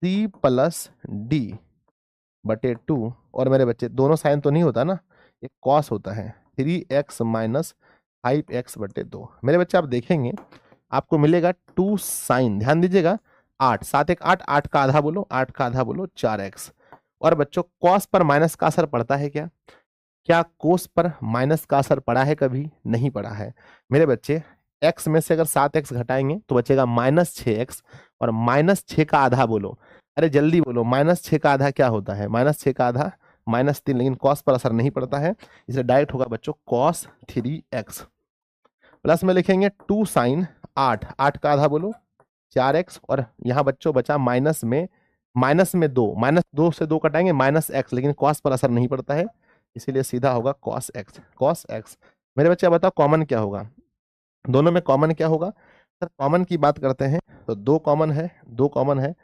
C plus D बटे 2, और मेरे बच्चे दोनों साइन तो नहीं होता ना, ये कॉस होता है 3x माइनस 5x बटे 2। मेरे बच्चे आप देखेंगे आपको मिलेगा 2 साइन, ध्यान दीजिएगा 8, 7 1 8, 8 का आधा बोलो, 8 का आधा बोलो 4x। और बच्चों कॉस पर माइनस का असर पड़ता है क्या? क्या कोस पर माइनस का असर पड़ा है? कभी नहीं पड़ा है। मेरे बच्चे x में से अगर 7x घटाएंगे तो बचेगा -6x, और -6 का आधा बोलो, अरे जल्दी बोलो, -6 का आधा क्या होता है? -6 का आधा -3, लेकिन कॉस पर असर नहीं पड़ता है, इसलिए डायरेक्ट होगा बच्चों cos 3x। प्लस में लिखेंगे 2 साइन 8, 8 का आधा बोलो 4x, और यहाँ बच्चों बचा माइनस में 2, -2 से 2 कटाएंगे -x, लेकिन कॉस पर असर नहीं पड़ता है, इसीलिए सीधा होगा cos x, cos x। मेरे बच्चे बताओ कॉमन क्या होगा? दोनों में कॉमन क्या होगा? सर कॉमन की बात करते हैं तो 2 कॉमन है, 2 कॉमन है,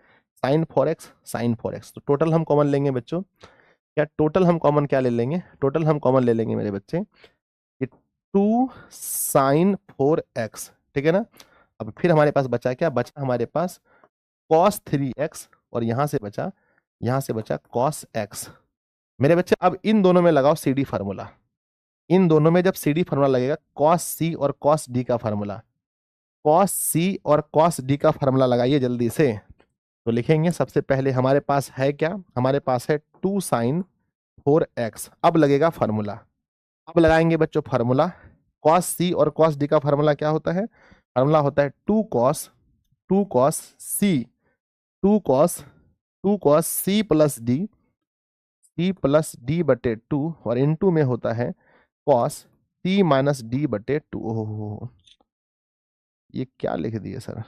sin 4x, sin 4x। तो टोटल हम कॉमन लेंगे बच्चों, क्या टोटल हम कॉमन क्या ले लेंगे? टोटल हम कॉमन ले लेंगे मेरे बच्चे 2 sin 4x, ठीक है ना। अब फिर हमारे पास बचा क्या? बचा हमारे पास cos 3x, और यहां से बचा cos x। मेरे बच्चे अब इन दोनों में लगाओ CD फार्मूला। इन दोनों में जब CD फार्मूला लगेगा, cos C और cos D का फार्मूला, cos C और cos D का फार्मूला लगाइए जल्दी से। तो लिखेंगे सबसे पहले हमारे पास है क्या? हमारे पास है 2 sin 4x। अब लगेगा फार्मूला, अब लगाएंगे बच्चों फार्मूला। cos C और cos D का फार्मूला क्या होता है? फार्मूला होता है 2 cos C, 2 cos C plus D बटे 2, और इनटू में होता है cos C माइनस D बटे 2। ओहो, ये क्या लिख दिए सर?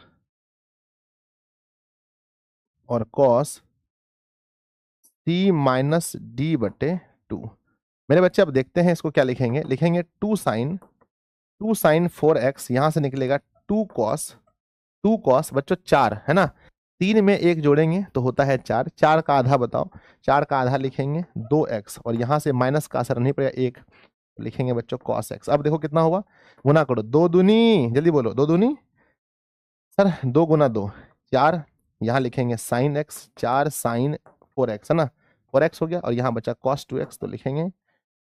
और cos C माइनस D बटे 2। मेरे बच्चे अब देखते हैं इसको क्या लिखेंगे। लिखेंगे 2 साइन 4x, यहां से निकलेगा 2 cos बच्चों 4 है ना, 3 में 1 जोड़ेंगे तो होता है 4, 4 का आधा बताओ, 4 का आधा लिखेंगे 2x, और यहां से माइनस का असर नहीं पड़ेगा 1, लिखेंगे बच्चों cos x। अब देखो कितना हुआ, गुना करो, 2 दूनी, जल्दी बोलो 2 दूनी, सर 2 गुना 2 4, यहाँ लिखेंगे साइन x, 4 साइन 4x है ना, 4x हो गया, और यहाँ बचा cos 2x, तो लिखेंगे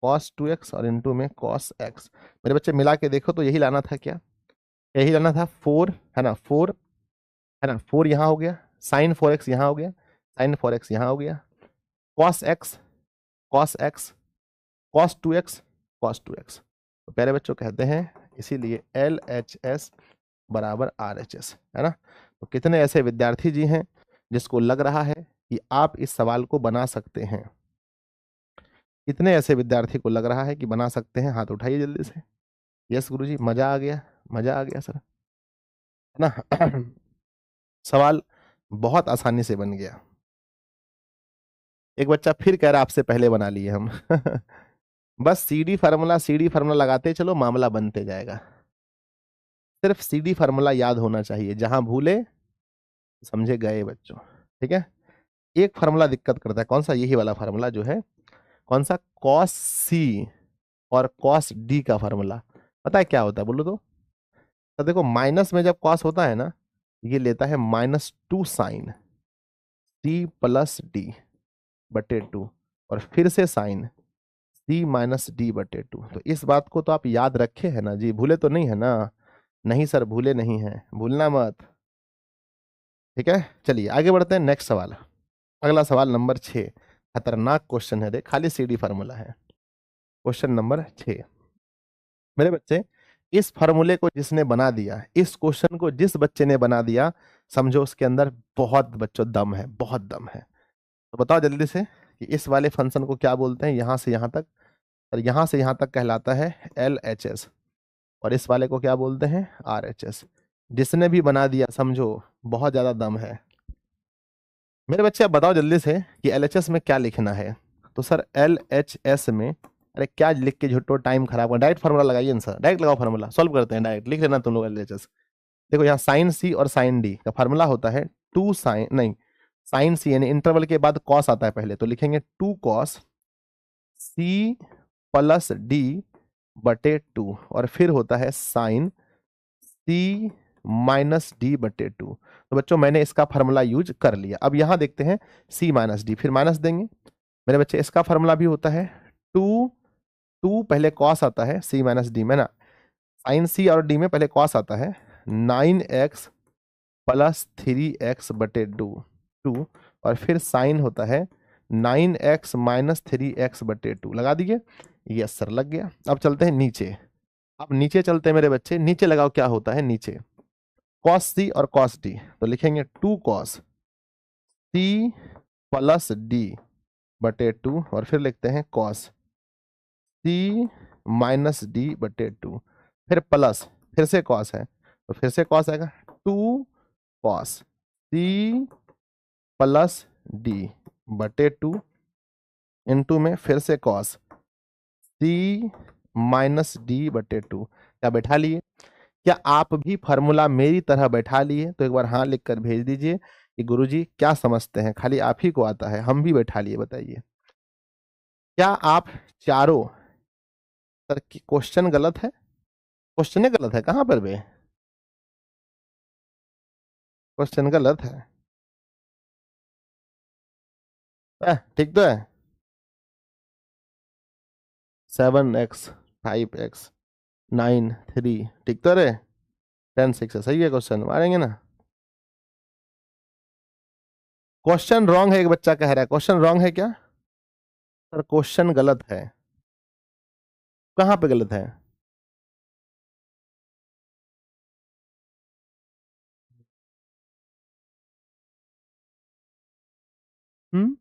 cos 2x और इनटू में cos x। मेरे बच्चे मिला के देखो तो यही लाना था क्या? यही लाना था 4 है ना, 4 है ना, 4 यहाँ हो गया, साइन 4x यहाँ हो गया, साइन 4x यहाँ हो गया, cos x cos 2x। तो प्यारे बच्चों कहते हैं इसीलिए LHS बराबर RHS है ना। तो कितने ऐसे विद्यार्थी जी हैं जिसको लग रहा है कि आप इस सवाल को बना सकते हैं? कितने ऐसे विद्यार्थी को लग रहा है कि बना सकते हैं? हाथ उठाइए जल्दी से। यस गुरुजी, मजा आ गया, मजा आ गया सर, है ना। सवाल बहुत आसानी से बन गया। एक बच्चा फिर कह रहा आपसे पहले बना लिए हम। बस CD फार्मूला लगाते चलो, मामला बनते जाएगा। सिर्फ CD फार्मूला याद होना चाहिए, जहां भूले समझे गए बच्चों, ठीक है। एक फार्मूला दिक्कत करता है, कौन सा? यही वाला फार्मूला जो है, कौन सा? cos C और cos D का फार्मूला। पता है क्या होता है? बोलो तो देखो माइनस में जब cos होता है ना, ये लेता है -2 साइन C प्लस D बटे 2, और फिर से साइन C माइनस D बटे 2। तो इस बात को तो आप याद रखे है ना जी, भूले तो नहीं है ना? नहीं सर भूले नहीं है, भूलना मत, ठीक है। चलिए आगे बढ़ते हैं, नेक्स्ट सवाल। अगला सवाल नंबर 6, खतरनाक क्वेश्चन है, देख खाली CD फार्मूला है। क्वेश्चन नंबर 6, मेरे बच्चे इस फार्मूले को जिसने बना दिया, इस क्वेश्चन को जिस बच्चे ने बना दिया, समझो उसके अंदर बहुत बच्चों दम है, बहुत दम है। तो बताओ जल्दी से कि इस वाले फंक्शन को क्या बोलते हैं? यहां से यहां तक, और यहां से यहां तक कहलाता है LHS, और इस वाले को क्या बोलते हैं? RHS। जिसने भी बना दिया समझो बहुत ज्यादा दम है। मेरे बच्चे अब बताओ जल्दी से कि LHS में क्या लिखना है? तो सर LHS में, अरे क्या लिख के झूठो टाइम खराब कर, डायरेक्ट फार्मूला लगाइए ना सर, डायरेक्ट लगाओ फार्मूला, सॉल्व करते हैं, डायरेक्ट लिख लेना तुम लोग LHS। देखो यहाँ साइन C और साइन D का फार्मूला होता है 2 साइन, नहीं साइन C, यानी इंटरवल के बाद कॉस आता है पहले, तो लिखेंगे 2 cos C प्लस D बटे 2, और फिर होता है साइन C माइनस D बटे 2। तो बच्चों मैंने इसका फार्मूला यूज कर लिया। अब यहां देखते हैं C माइनस D, फिर माइनस देंगे। मेरे बच्चे इसका फार्मूला भी होता है 2 2 पहले कॉस आता है, c माइनस डी में ना, साइन c और d में पहले कॉस आता है, 9x प्लस 3x बटे 2 और फिर साइन होता है 9x माइनस 3x बटे 2। लगा दीजिए, यस सर लग गया। अब चलते हैं नीचे। अब नीचे चलते हैं मेरे बच्चे, नीचे लगाओ क्या होता है नीचे, कॉस सी और कॉस डी, तो लिखेंगे 2 कॉस सी प्लस डी बटे 2 और फिर लिखते हैं कॉस सी माइनस डी बटे 2, फिर प्लस, फिर से कॉस है तो फिर से कॉस आएगा, 2 कॉस सी प्लस डी बटे 2 इंटू में फिर से कॉस सी माइनस डी बटे 2। क्या बैठा लिए? क्या आप भी फॉर्मूला मेरी तरह बैठा लिए? तो एक बार हाँ लिख कर भेज दीजिए कि गुरुजी क्या समझते हैं, खाली आप ही को आता है, हम भी बैठा लिए। बताइए क्या आप चारों, सर क्वेश्चन गलत है, क्वेश्चन गलत है, कहां पर बे क्वेश्चन गलत है? ठीक तो है, 7x 5x 9 3 ठीक तो रे, 10 6 है, सही है क्वेश्चन, मारेंगे ना। क्वेश्चन रॉन्ग है, एक बच्चा कह रहा है क्वेश्चन रॉन्ग है क्या? सर क्वेश्चन गलत है, कहां पे गलत है? हम्म,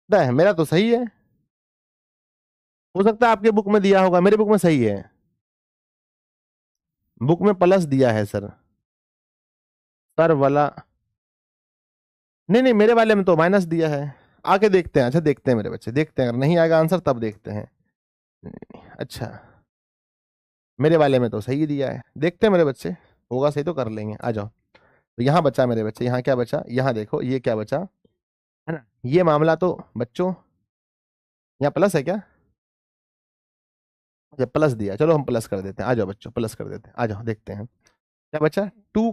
मेरा तो सही है, हो सकता है आपके बुक में दिया होगा, मेरे बुक में सही है, बुक में प्लस दिया है सर। सर वाला नहीं नहीं, मेरे वाले में तो माइनस दिया है, आके देखते हैं। अच्छा देखते हैं मेरे बच्चे, देखते हैं, अगर नहीं आएगा आंसर तब देखते हैं। अच्छा मेरे वाले में तो सही दिया है, देखते हैं मेरे बच्चे, होगा सही तो कर लेंगे। आ जाओ, तो यहाँ बचा मेरे बच्चे, यहाँ क्या बचा, यहाँ देखो ये क्या बचा, है ना, ये मामला तो बच्चों यहाँ प्लस है क्या? जब प्लस दिया, चलो हम प्लस कर देते हैं, आ जाओ बच्चों प्लस कर देते हैं, आ जाओ देखते हैं क्या बचा। 2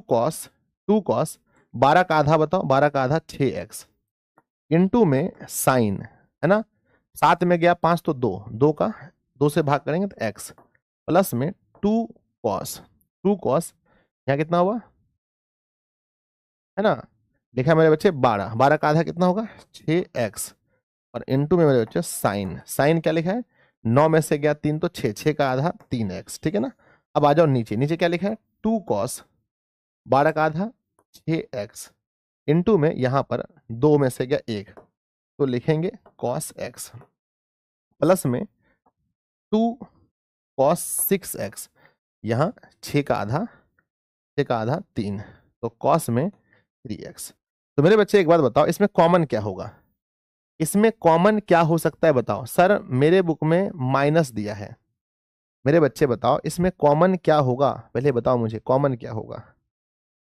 कॉस 12 का आधा बताओ, 12 का आधा 6x इंटू में साइन, है ना, 7 में गया 5 तो 2, 2 से भाग करेंगे तो x प्लस में 2 कॉस यहाँ कितना हुआ, है ना, लिखा मेरे बच्चे 12, 12 का आधा कितना होगा 6x और इंटू में मेरे बच्चे साइन, साइन क्या लिखा है 9 में से गया 3 तो 6, 6 का आधा 3x, ठीक है ना। अब आ जाओ नीचे, नीचे क्या लिखा है 2 कॉस 12 का आधा 6x इंटू में यहाँ पर 2 में से गया 1 तो लिखेंगे कॉस x प्लस में 2 कॉस 6x, यहाँ 6 का आधा 3 तो कॉस में 3x। तो मेरे बच्चे एक बात बताओ, इसमें कॉमन क्या होगा, इसमें कॉमन क्या हो सकता है बताओ। सर मेरे बुक में माइनस दिया है, मेरे बच्चे बताओ इसमें कॉमन क्या होगा, पहले बताओ मुझे कॉमन क्या होगा।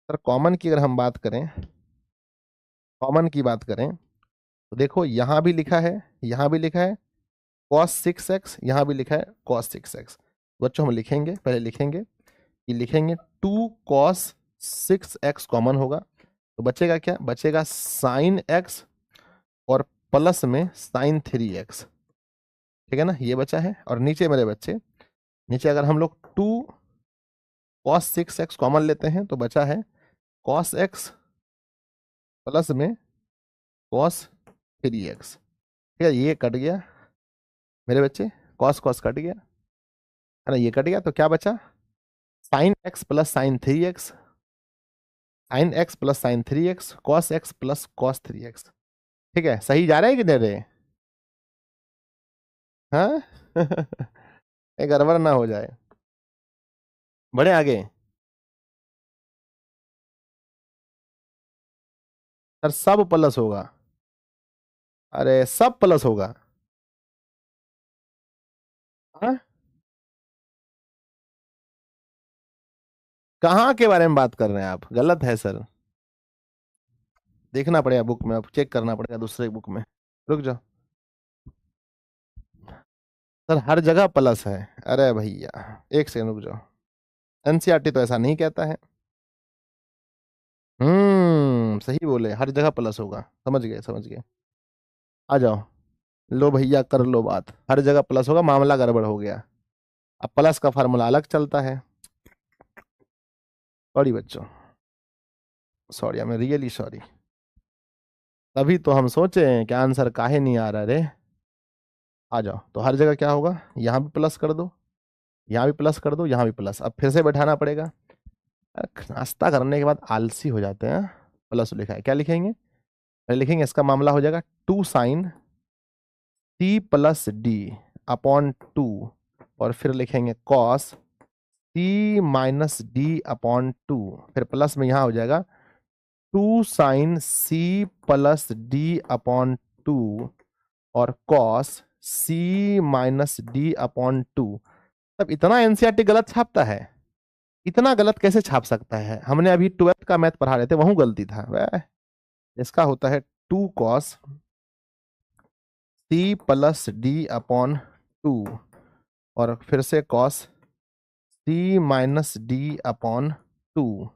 सर कॉमन की अगर हम बात करें, कॉमन की बात करें तो देखो यहाँ भी लिखा है, यहाँ भी लिखा है cos 6x, यहाँ भी लिखा है cos 6x। बच्चों हम लिखेंगे, पहले लिखेंगे कि लिखेंगे 2 cos 6x कॉमन होगा तो बचेगा क्या, बचेगा साइन x और प्लस में साइन 3x, ठीक है ना, ये बचा है। और नीचे मेरे बच्चे, नीचे अगर हम लोग 2 cos 6x कॉमन लेते हैं तो बचा है cos x प्लस में cos 3x, ठीक है, ये कट गया मेरे बच्चे, cos cos कट गया, है ना, ये कट गया तो क्या बचा sine x plus sine 3x, sine x plus sine 3x, cos x plus cos 3x। ठीक है, सही जा रहा है कि नहीं रहे? हाँ एक गड़बड़ ना हो जाए, बढ़े आगे। सर सब प्लस होगा, अरे सब प्लस होगा। हाँ, कहाँ के बारे में बात कर रहे हैं आप, गलत है सर, देखना पड़ेगा बुक में, अब चेक करना पड़ेगा दूसरे बुक में, रुक जाओ। सर हर जगह प्लस है, अरे भैया एक सेकंड रुक जाओ, एनसीईआरटी तो ऐसा नहीं कहता है। सही बोले, हर जगह प्लस होगा, समझ गए समझ गए, आ जाओ। लो भैया कर लो बात, हर जगह प्लस होगा, मामला गड़बड़ हो गया। अब प्लस का फार्मूला अलग चलता है। सॉरी बच्चों, sorry, I am really sorry. तभी तो हम सोचे कि आंसर काहे नहीं आ रहा रे। आ जाओ, तो हर जगह क्या होगा, यहाँ भी प्लस कर दो, यहाँ भी प्लस कर दो, यहाँ भी प्लस। अब फिर से बैठाना पड़ेगा। नाश्ता करने के बाद आलसी हो जाते हैं। प्लस लिखा है, क्या लिखेंगे, पहले लिखेंगे इसका मामला हो जाएगा 2 sine C plus D upon 2, और फिर लिखेंगे cos C minus D upon 2, फिर प्लस में यहाँ हो जाएगा 2 sine C plus D upon 2 और cos C minus D upon 2। तब इतना एनसीईआरटी गलत छापता है, इतना गलत कैसे छाप सकता है। हमने अभी 12th का मैथ पढ़ा रहे थे, वहां गलती था वह। इसका होता है 2 cos C plus D upon 2 और फिर से cos C minus D upon 2,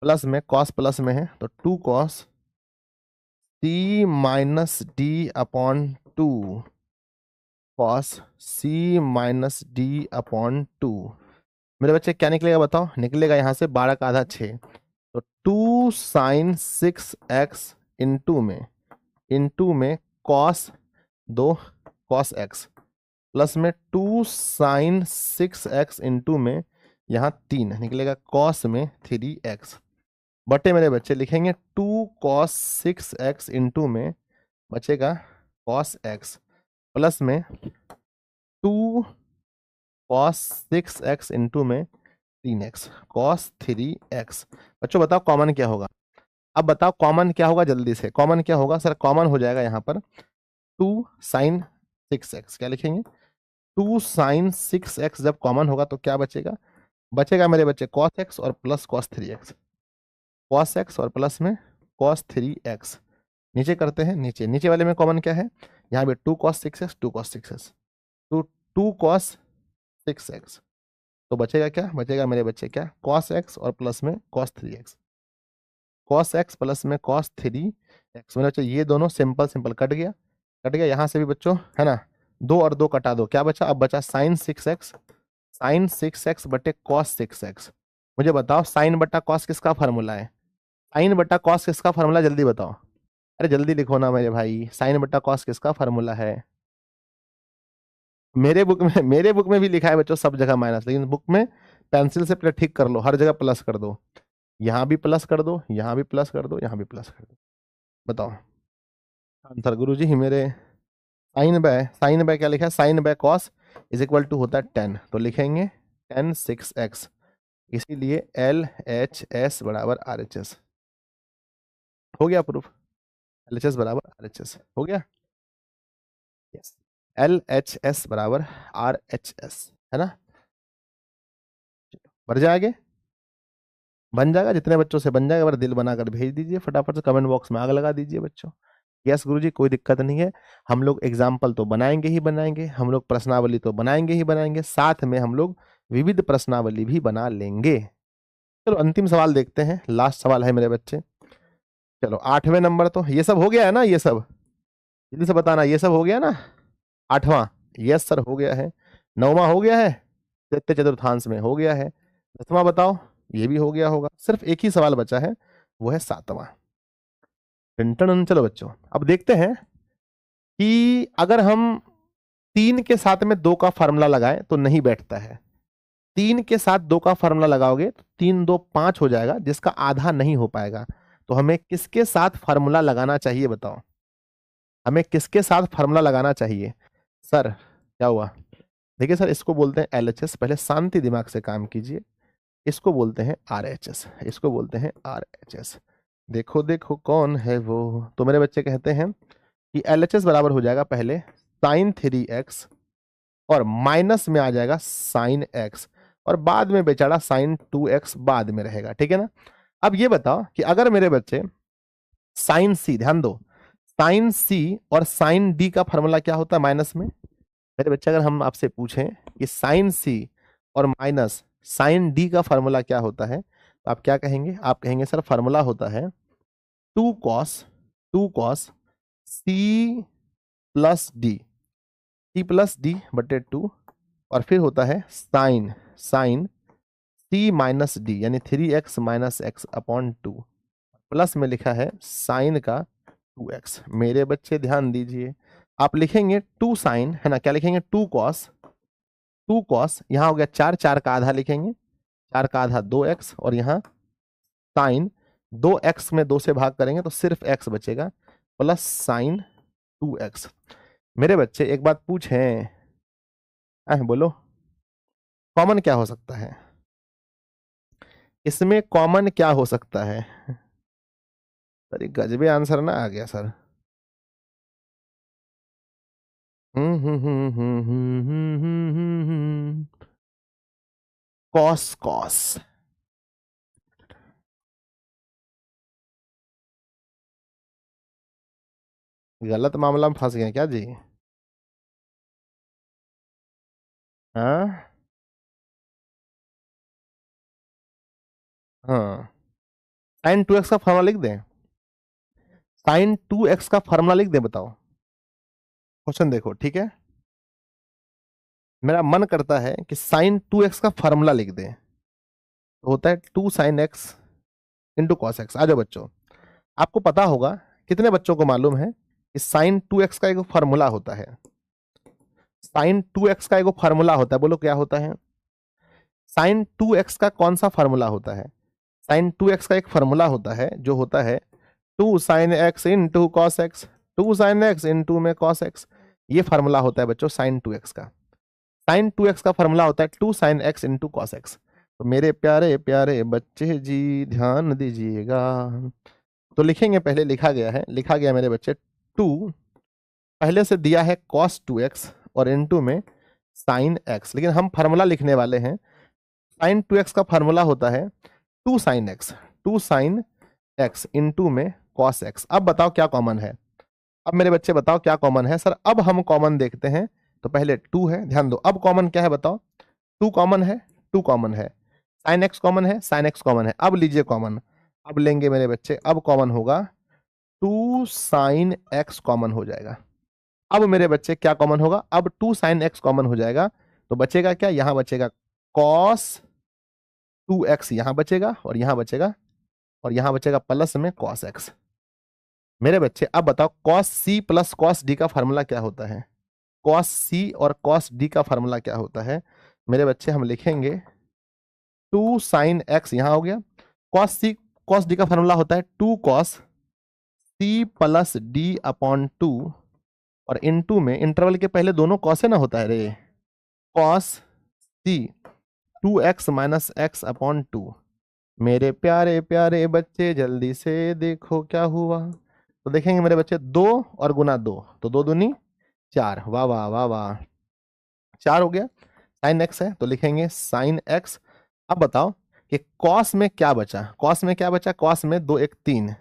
plus में कॉस प्लस में है तो 2 cos C minus D upon 2 cos C minus D upon 2। मेरे बच्चे क्या निकलेगा बताओ, निकलेगा यहाँ से 12 का आधा 6, तो 2 साइन 6x इंटू में कॉस 2 कॉस x, प्लस में 2 साइन 6x इंटू में यहाँ 3 निकलेगा कॉस में 3x, बटे मेरे बच्चे लिखेंगे 2 कॉस 6x इंटू में बचेगा कॉस x, प्लस में 2 कॉस 6x इंटू में 3x कॉस 3x। बच्चों बताओ कॉमन क्या होगा, अब बताओ कॉमन क्या होगा, जल्दी से कॉमन क्या होगा। सर कॉमन हो जाएगा यहाँ पर 2 साइन 6x, क्या लिखेंगे 2 साइन 6x, जब कॉमन होगा तो क्या बचेगा, बचेगा मेरे बच्चे cos x और plus cos 3x, cos x और प्लस में cos 3x। नीचे करते हैं, नीचे नीचे वाले में कॉमन क्या है, यहाँ पे 2 cos 6x 2 cos 6x, तो 2 cos 6x, तो बचेगा क्या, बचेगा मेरे बच्चे क्या cos x और प्लस में cos 3x, cos x plus में cos 3x। मेरे बच्चे ये दोनों सिंपल सिंपल कट गया, कट गया यहाँ से भी बच्चों, है ना, 2 और 2 कटा दो, क्या बचा, अब बचा साइन 6x बटे cos 6x। मुझे बताओ साइन बटा कॉस किसका फार्मूला है, साइन बटा कॉस किसका फार्मूला, जल्दी बताओ, अरे जल्दी लिखो ना मेरे भाई, साइन बटा कॉस किसका फार्मूला है। मेरे बुक में भी लिखा है बच्चों सब जगह माइनस, लेकिन बुक में पेंसिल से पहले ठीक कर लो, हर जगह प्लस कर दो, यहाँ भी प्लस कर दो, यहाँ भी प्लस कर दो, यहाँ भी प्लस कर दो। बताओ आंसर गुरुजी ही मेरे, साइन बाय क्या लिखा है, sine by cos is equal to होता है 10, तो लिखेंगे 10 6x, इसीलिए LHS बराबर RHS। हो गया प्रूफ, LHS बराबर RHS हो गया, यस, LHS बराबर RHS, है ना। बढ़ जाए आगे, बन जाएगा, जितने बच्चों से बन जाएगा, दिल बनाकर भेज दीजिए फटाफट से, कमेंट बॉक्स में आग लगा दीजिए बच्चों। यस गुरुजी कोई दिक्कत नहीं है, हम लोग एग्जाम्पल तो बनाएंगे ही बनाएंगे, हम लोग प्रश्नावली तो बनाएंगे ही बनाएंगे, साथ में हम लोग विविध प्रश्नावली भी बना लेंगे। चलो अंतिम सवाल देखते हैं, लास्ट सवाल है मेरे बच्चे। चलो 8वें नंबर, तो ये सब हो गया है ना, ये सब जल्दी से बताना, ये सब हो गया ना, 8वां, यस सर हो गया है, 9वां हो गया है, तृतीय चतुर्थांश में हो गया है, 10वां बताओ, ये भी हो गया होगा, सिर्फ एक ही सवाल बचा है, वो है 7वां। चलो बच्चों अब देखते हैं कि अगर हम 3 के साथ में 2 का फार्मूला लगाएं तो नहीं बैठता है, 3 के साथ 2 का फार्मूला लगाओगे तो 3 2 5 हो जाएगा, जिसका आधा नहीं हो पाएगा। तो हमें किसके साथ फार्मूला लगाना चाहिए बताओ, हमें किसके साथ फार्मूला लगाना चाहिए। सर क्या हुआ, देखिए सर इसको बोलते हैं LHS, पहले शांति दिमाग से काम कीजिए, इसको बोलते हैं RHS, इसको बोलते हैं RHS। देखो देखो कौन है वो, तो मेरे बच्चे कहते हैं कि LHS बराबर हो जाएगा पहले साइन 3x और माइनस में आ जाएगा साइन x, और बाद में बेचारा साइन 2x बाद में रहेगा, ठीक है ना। अब ये बताओ कि अगर मेरे बच्चे साइन c, ध्यान दो, साइन c और साइन d का फॉर्मूला क्या होता है माइनस में, मेरे बच्चे अगर हम आपसे पूछें कि साइन c और माइनस साइन d का फॉर्मूला क्या होता है, तो आप क्या कहेंगे, आप कहेंगे सर फॉर्मूला होता है 2 cos c plus D, C plus D बटे 2, और फिर होता है sine sine C minus D यानी 3x minus x upon 2, plus में लिखा है साइन का 2x। मेरे बच्चे ध्यान दीजिए, आप लिखेंगे 2 साइन, है ना, क्या लिखेंगे 2 कॉस, 2 कॉस, यहाँ हो गया 4, 4 का आधा लिखेंगे, 4 का आधा 2x, और यहाँ साइन 2x में 2 से भाग करेंगे तो सिर्फ x बचेगा, प्लस साइन 2x। मेरे बच्चे एक बात पूछें, बोलो कॉमन क्या हो सकता है इसमें, कॉमन क्या हो सकता है? सर ये गजबे आंसर ना आ गया सर। कॉस कॉस, गलत मामला में फंस गए क्या जी? हाँ हाँ, साइन 2x का फॉर्मूला लिख दें, साइन 2x का फॉर्मूला लिख दें, बताओ। क्वेश्चन देखो, ठीक है, मेरा मन करता है कि साइन 2x का फॉर्मूला लिख दें, तो होता है 2 sine x into cos x. आ जाओ बच्चों, आपको पता होगा, कितने बच्चों को मालूम है कि साइन 2x का एक फॉर्मूला होता है, साइन 2x का एक फॉर्मूला होता है, बोलो क्या होता है? साइन 2x का कौन सा फॉर्मूला होता है? साइन 2x का एक फॉर्मूला होता है जो होता है 2 sine x into cos x, 2 sine x into में कॉस एक्स, ये फॉर्मूला होता है बच्चों साइन 2x का। साइन 2x का फॉर्मूला होता है 2 sine x into cos x. तो मेरे प्यारे प्यारे बच्चे जी ध्यान दीजिएगा, तो लिखेंगे, पहले लिखा गया है, लिखा गया मेरे बच्चे 2, पहले से दिया है cos 2x और इनटू में साइन x, लेकिन हम फार्मूला लिखने वाले हैं, साइन 2x का फार्मूला होता है 2 sine x, 2 sine x into में cos x। अब बताओ क्या कॉमन है? अब मेरे बच्चे बताओ क्या कॉमन है? सर अब हम कॉमन देखते हैं, तो पहले 2 है, ध्यान दो, अब कॉमन क्या है बताओ? 2 कॉमन है, 2 कॉमन है, साइन x कॉमन है, साइन x कॉमन है, अब लीजिए कॉमन, अब लेंगे मेरे बच्चे, अब कॉमन होगा 2 साइन x कॉमन हो जाएगा। अब मेरे बच्चे क्या कॉमन होगा? अब 2 साइन x कॉमन हो जाएगा, तो बचेगा क्या? यहां बचेगा cos 2x, यहां बचेगा और यहां बचेगा, और यहां बचेगा प्लस में cos x। मेरे बच्चे अब बताओ cos c plus cos d का फार्मूला क्या होता है? cos c और cos d का फार्मूला क्या होता है? मेरे बच्चे हम लिखेंगे 2 साइन x, यहां हो गया, cos c cos d का फार्मूला होता है 2 cos c plus d upon 2, और इनटू में इंटरवल के पहले दोनों कॉस है ना, होता है रे, कॉस सी 2x माइनस एक्स अपॉन 2। मेरे प्यारे प्यारे बच्चे जल्दी से देखो क्या हुआ, तो देखेंगे मेरे बच्चे 2 और गुना 2, तो 2 दूनी 4, वाह वाह वाह वाह, 4 हो गया, साइन एक्स है तो लिखेंगे साइन एक्स। अब बताओ कि कॉस में क्या बचा? कॉस में क्या बचा? कॉस में 2 1 3,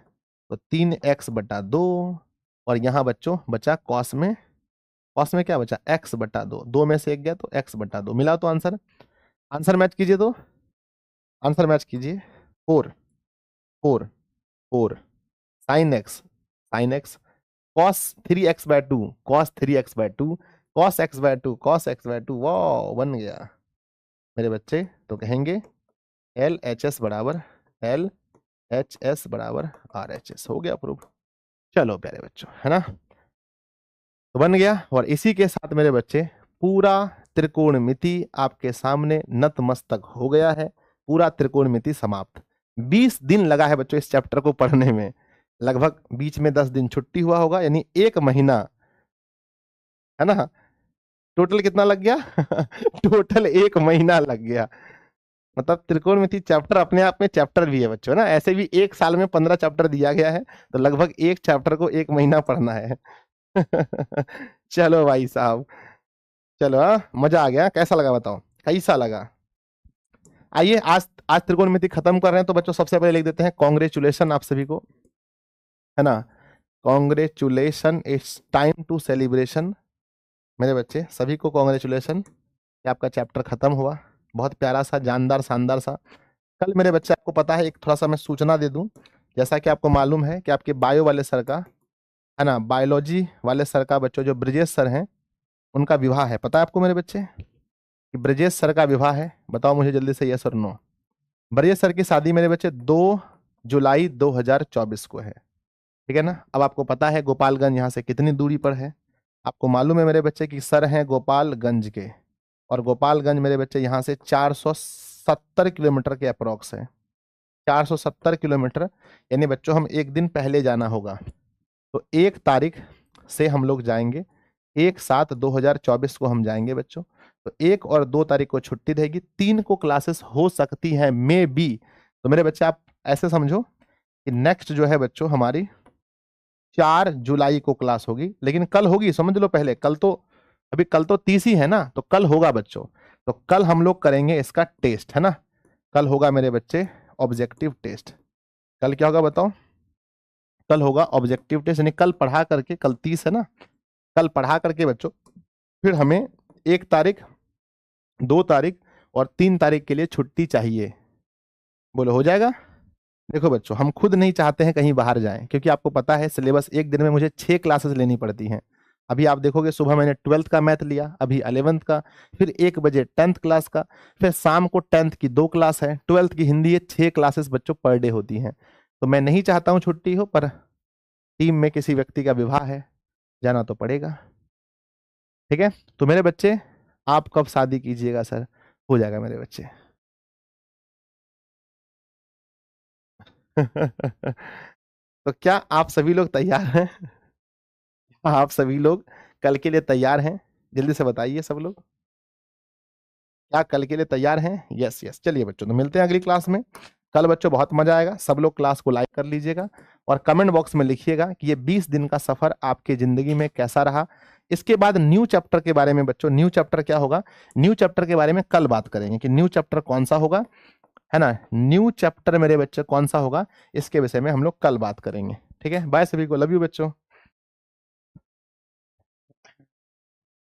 तो 3x बटा 2, और यहां बच्चों बचा कॉस में क्या बचा? x बटा 2, 2 में से 1 गया तो x बटा 2, मिला तो आंसर, आंसर मैच कीजिए, तो आंसर मैच कीजिए, 4 4 4 sine x cos 3x by 2, cos 3x by 2, cos x by 2, cos x by 2, वाह बन गया मेरे बच्चे। तो कहेंगे LHS बराबर LHS बराबर RHS, हो गया प्रूफ। चलो प्यारे बच्चों, है ना, तो बन गया, और इसी के साथ मेरे बच्चे पूरा त्रिकोणमिति आपके सामने नतमस्तक हो गया है, पूरा त्रिकोणमिति समाप्त। 20 दिन लगा है बच्चों इस चैप्टर को पढ़ने में, लगभग बीच में 10 दिन छुट्टी हुआ होगा, यानी 1 महीना, है ना, टोटल कितना लग गया? टोटल 1 महीना लग गया। मतलब त्रिकोणमिति चैप्टर अपने आप में चैप्टर भी है बच्चों ना, ऐसे भी 1 साल में 15 चैप्टर दिया गया है, तो लगभग एक चैप्टर को 1 महीना पढ़ना है। चलो भाई साहब, चलो, हाँ मजा आ गया, कैसा लगा बताओ, कैसा लगा? आइए आज आज त्रिकोणमिति खत्म कर रहे हैं, तो बच्चों सबसे पहले लिख देते हैं कॉन्ग्रेचुलेशन आप सभी को, है ना, congratulation, it's time to celebration. मेरे बच्चे सभी को कॉन्ग्रेचुलेशन कि आपका चैप्टर खत्म हुआ, बहुत प्यारा सा, जानदार, शानदार सा। कल मेरे बच्चे आपको पता है, एक थोड़ा सा मैं सूचना दे दूं, जैसा कि आपको मालूम है कि आपके बायो वाले सर का है ना, बायोलॉजी वाले सर का बच्चों जो ब्रजेश सर हैं, उनका विवाह है। पता है आपको मेरे बच्चे कि ब्रजेश सर का विवाह है? बताओ मुझे जल्दी से, यस और नो। ब्रजेश सर की शादी मेरे बच्चे 2 जुलाई 2024 को है। ठीक है ना। अब आपको पता है गोपालगंज यहाँ से कितनी दूरी पर है? आपको मालूम है मेरे बच्चे कि सर हैं गोपालगंज के, और गोपालगंज मेरे बच्चे यहाँ से 470 किलोमीटर के अप्रोक्स है। 470 किलोमीटर, यानी बच्चों हम एक दिन पहले जाना होगा। तो 1 तारीख से हम लोग जाएंगे, 1/7/2024 को हम जाएंगे बच्चों। तो 1 और 2 तारीख को छुट्टी रहेगी, 3 को क्लासेस हो सकती है मे बी। तो मेरे बच्चे आप ऐसे समझो कि नेक्स्ट जो है बच्चों हमारी 4 जुलाई को क्लास होगी, लेकिन कल होगी, समझ लो पहले। कल तो अभी कल तो 30 ही है ना, तो कल होगा बच्चों। तो कल हम लोग करेंगे इसका टेस्ट, है ना। कल होगा मेरे बच्चे ऑब्जेक्टिव टेस्ट। कल क्या होगा बताओ? कल होगा ऑब्जेक्टिव टेस्ट, यानी कल पढ़ा करके, कल 30 है ना, कल पढ़ा करके बच्चों फिर हमें 1 तारीख, 2 तारीख और 3 तारीख के लिए छुट्टी चाहिए। बोलो हो जाएगा? देखो बच्चों, हम खुद नहीं चाहते हैं कहीं बाहर जाएं, क्योंकि आपको पता है सिलेबस एक दिन में मुझे 6 क्लासेस लेनी पड़ती हैं। अभी आप देखोगे सुबह मैंने 12th का मैथ लिया, अभी 11th का, फिर 1 बजे 10th क्लास का, फिर शाम को 10th की 2 क्लास है, 12th की हिंदी है, 6 क्लासेस बच्चों पर डे होती हैं। तो मैं नहीं चाहता हूं छुट्टी हो, पर टीम में किसी व्यक्ति का विवाह है, जाना तो पड़ेगा। ठीक है। तो मेरे बच्चे, आप कब शादी कीजिएगा सर? हो जाएगा मेरे बच्चे। तो क्या आप सभी लोग तैयार हैं? आप सभी लोग कल के लिए तैयार हैं? जल्दी से बताइए सब लोग, क्या कल के लिए तैयार हैं? Yes yes. चलिए बच्चों, तो मिलते हैं अगली क्लास में। कल बच्चों बहुत मजा आएगा, सब लोग क्लास को लाइक कर लीजिएगा और कमेंट बॉक्स में लिखिएगा कि ये 20 दिन का सफर आपकी जिंदगी में कैसा रहा। इसके बाद न्यू चैप्टर के बारे में बच्चों, न्यू चैप्टर क्या होगा, न्यू चैप्टर के बारे में कल बात करेंगे कि न्यू चैप्टर कौन सा होगा, है ना। न्यू चैप्टर मेरे बच्चे कौन सा होगा, इसके विषय में हम लोग कल बात करेंगे। ठीक है, बाय सभी को, लव यू बच्चों।